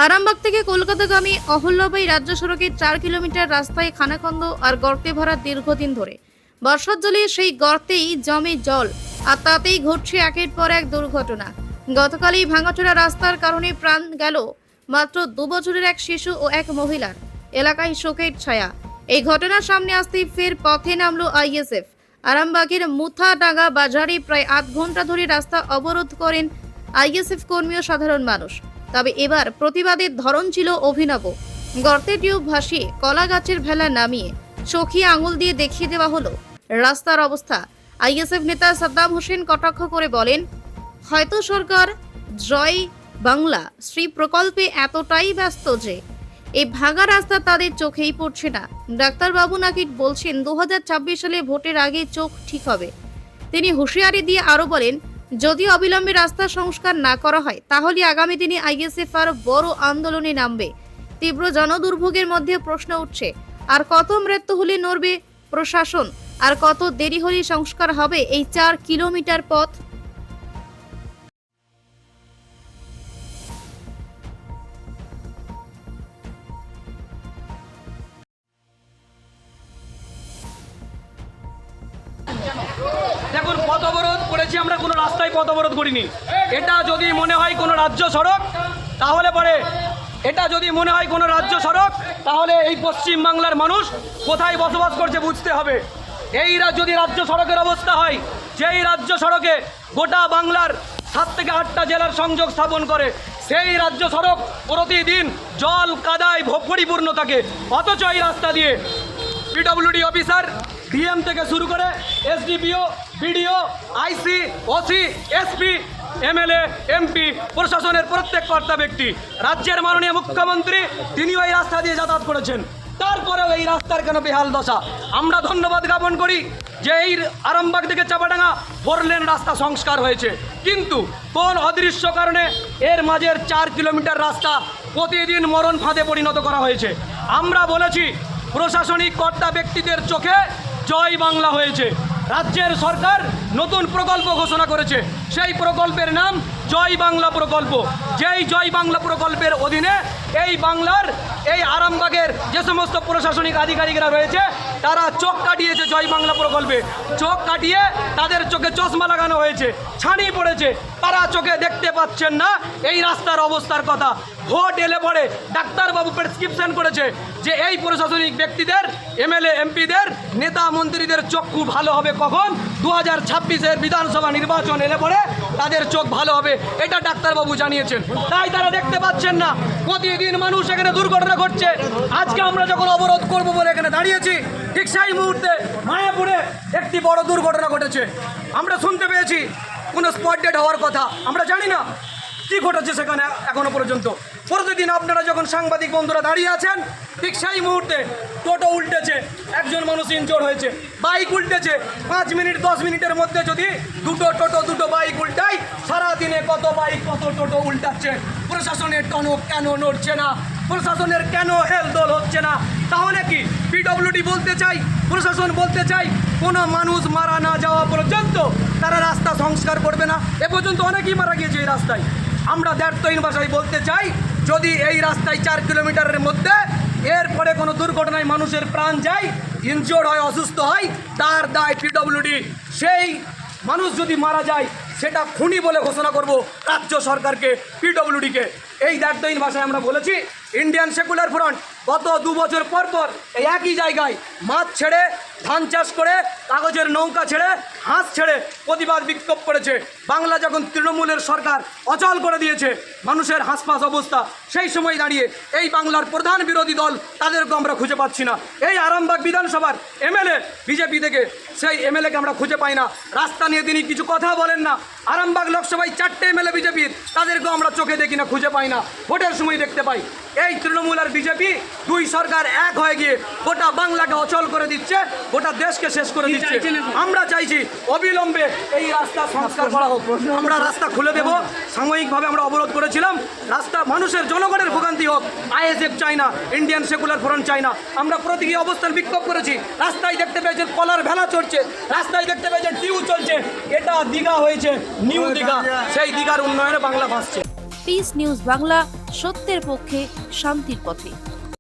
আরামবাগ থেকে কলকাতাগামী অহল্যাবাই রাজ্য সড়কের 4 কিলোমিটার রাস্তায় খানাখন্দ আর গর্তে ভরা দীর্ঘদিন ধরে। বর্ষার জলে সেই গর্তেই জমে জল, আর তাতেই ঘটছে একের পর এক দুর্ঘটনা। গতকাল এই ভাঙাচোরা রাস্তার কারণে প্রাণ গেল মাত্র 2 বছরের এক শিশু ও এক মহিলার। এলাকায় শোকের ছায়া। এই ঘটনার সামনে আসতেই ফের পথে নামলো আইএসএফ। আরামবাগের মুথাডাঙ্গা বাজারে প্রায় 8 ঘন্টা ধরে রাস্তা অবরোধ করেন আইএসএফ কর্মী ও সাধারণ মানুষ। তবে এবার প্রতিবাদের ধরন ছিল অভিনব। গর্তে টিউব ভাসিয়ে কলা গাছের ভেলা নামিয়ে চোখে আঙুল দিয়ে দেখিয়ে দেওয়া হলো রাস্তার অবস্থা। আইএসএফ নেতা সাদ্দাম হোসেন কটাক্ষ করে বলেন, হয়তো সরকার জয় বাংলা শ্রী প্রকল্পে এতটাই ব্যস্ত যে এই ভাঙা রাস্তা তাদের চোখেই পড়ছে না। ডাক্তারবাবু নাকি বলছেন 2026 সালে ভোটের আগে চোখ ঠিক হবে। তিনি হুঁশিয়ারি দিয়ে আরো বলেন, যদি অবিলম্বে রাস্তা সংস্কার না করা হয় তাহলে আগামী দিনে আইএসএফ আরো বড় আন্দোলনে নামবে। তীব্র জনদুর্ভোগের মধ্যে প্রশ্ন উঠছে, আর কত মৃত্যু হলে নড়বে প্রশাসন, আর কত দেরি হলে সংস্কার হবে এই 4 কিলোমিটার পথ। দেখুন, পথ অবরোধ করেছি আমরা, কোনো রাস্তায় পথ অবরোধ করিনি। এটা যদি মনে হয় কোনো রাজ্য সড়ক তাহলে পরে তাহলে এই পশ্চিম বাংলার মানুষ কোথায় বসবাস করছে বুঝতে হবে। এই যদি রাজ্য সড়কের অবস্থা হয়, যেই রাজ্য সড়কে গোটা বাংলার 7 থেকে 8টা জেলার সংযোগ স্থাপন করে, সেই রাজ্য সড়ক প্রতিদিন জল কাদায় পরিপূর্ণ থাকে। অথচ এই রাস্তা দিয়ে পিডব্লিউডি অফিসার, ডিএম থেকে শুরু করে এসডিপিও, বিডিও, আইসি, ওসি, এসপি, এমএলএ, এমপি, প্রশাসনের প্রত্যেক কর্তা ব্যক্তি, রাজ্যের মাননীয় মুখ্যমন্ত্রী, তিনিও এই রাস্তা দিয়ে যাতায়াত করেছেন। তারপরেও এই রাস্তার কেন বেহাল দশা? আমরা ধন্যবাদ জ্ঞাপন করি যে এই আরামবাগ থেকে চাপাডাঙ্গা 4 লেন রাস্তা সংস্কার হয়েছে, কিন্তু কোন অদৃশ্য কারণে এর মাঝের 4 কিলোমিটার রাস্তা প্রতিদিন মরণ ফাঁদে পরিণত করা হয়েছে। আমরা বলেছি, প্রশাসনিক কর্তা ব্যক্তিদের চোখে জয় বাংলা হয়েছে। রাজ্যের সরকার নতুন প্রকল্প ঘোষণা করেছে, সেই প্রকল্পের নাম জয় বাংলা প্রকল্প। যেই জয় বাংলা প্রকল্পের অধীনে এই বাংলার এই আরামবাগের যে সমস্ত প্রশাসনিক আধিকারিকরা রয়েছে তারা চোখ কাটিয়েছে জয় বাংলা প্রকল্পে। চোখ কাটিয়ে তাদের চোখে চশমা লাগানো হয়েছে, ছানি পড়েছে, তারা চোখে দেখতে পাচ্ছেন না এই রাস্তার অবস্থার কথা। ভোট এলে পরে ডাক্তারবাবু প্রেসক্রিপশন করেছে যে এই প্রশাসনিক ব্যক্তিদের, এমএলএ, এমপিদের, নেতা মন্ত্রীদের চক্ষু ভালো হবে কখন? 2026-এর বিধানসভা নির্বাচন এলে পরে তাদের চোখ ভালো হবে, এটা ডাক্তারবাবু জানিয়েছেন। তাই তারা দেখতে পাচ্ছেন না, প্রতিদিন মানুষ এখানে দুর্ঘটনা ঘটছে। আজকে আমরা যখন অবরোধ করব বলে এখানে দাঁড়িয়েছি, ঠিক সেই মুহূর্তে মায়াপুরে একটি বড় দুর্ঘটনা ঘটেছে। আমরা শুনতে পেয়েছি কোনো স্পট ডেড হওয়ার কথা, আমরা জানি না কি ঘটেছে সেখানে এখনো পর্যন্ত। প্রতিদিন আপনারা যখন সাংবাদিক বন্ধুরা দাঁড়িয়ে আছেন, ঠিক সেই মুহূর্তে টোটো উল্টেছে, একজন মানুষ ইনজোর হয়েছে, বাইক উল্টেছে। 5 মিনিট 10 মিনিটের মধ্যে যদি দুটো টোটো, দুটো বাইক উল্টায়, সারাদিনে কত বাইক, কত টোটো উল্টাচ্ছে। প্রশাসনের টনক কেন নড়ছে না? প্রশাসনের কেন হেলদোল হচ্ছে না? তাহলে কি পিডব্লিউডি বলতে চাই, প্রশাসন বলতে চাই, কোনো মানুষ মারা না যাওয়া পর্যন্ত তারা রাস্তা সংস্কার করবে না? এ পর্যন্ত অনেকেই মারা গিয়েছে এই রাস্তায়। আমরা দ্ব্যর্থহীন ভাষায় বলতে চাই, যদি এই রাস্তায় 4 কিলোমিটারের মধ্যে এরপরে কোনো দুর্ঘটনায় মানুষের প্রাণ যায়, ইনজোর্ড হয়, অসুস্থ হয়, তার দায় পিডব্লিউডি। সেই মানুষ যদি মারা যায় সেটা খুনি বলে ঘোষণা করব রাজ্য সরকারকে, পিডব্লিউডিকে। এই দ্ব্যর্থহীন ভাষায় আমরা বলেছি, ইন্ডিয়ান সেকুলার ফ্রন্ট গত 2 বছর পর পর এই একই জায়গায় মাছ ছেড়ে, ধান চাষ করে, কাগজের নৌকা ছেড়ে, হাঁস ছেড়ে প্রতিবাদ বিক্ষোভ করেছে। বাংলা যখন তৃণমূলের সরকার অচল করে দিয়েছে মানুষের হাঁসফাঁস অবস্থা, সেই সময় দাঁড়িয়ে এই বাংলার প্রধান বিরোধী দল তাদেরকে আমরা খুঁজে পাচ্ছি না। এই আরামবাগ বিধানসভার এমএলএ বিজেপি থেকে, সেই এমএলএকে আমরা খুঁজে পাই না। রাস্তা নিয়ে তিনি কিছু কথা বলেন না। আরামবাগ লোকসভায় 4টে এমএলএ বিজেপির, তাদেরকেও আমরা চোখে দেখি না, খুঁজে পাই না। ভোটের সময় দেখতে পাই এই তৃণমূল আর বিজেপি 2 সরকার এক হয়ে গিয়ে গোটা বাংলাকে অচল করে দিচ্ছে, গোটা দেশকে শেষ করে দিচ্ছে। আমরা চাইছি অবিলম্বে এই রাস্তা সংস্কার করা হোক। আমরা রাস্তা খুলে দেব, সাময়িকভাবে আমরা অবরোধ করেছিলাম, রাস্তা মানুষের জনগণের ভোগান্তি হোক। আইএসএফ চাই না, ইন্ডিয়ান সেকুলার ফ্রন্ট চাই না। আমরা প্রতীকী অবস্থান বিক্ষোভ করেছি। রাস্তায় দেখতে পেয়েছেন কলার ভেলা চড়ছে, রাস্তায় দেখতে পেয়েছেন টিউ চলছে। এটা দীঘা হয়েছে, নিউ দীঘা। সেই দীঘার উন্নয়নে বাংলা ভাসছে। পিস নিউজ বাংলা সত্যের পক্ষে, শান্তির পথে।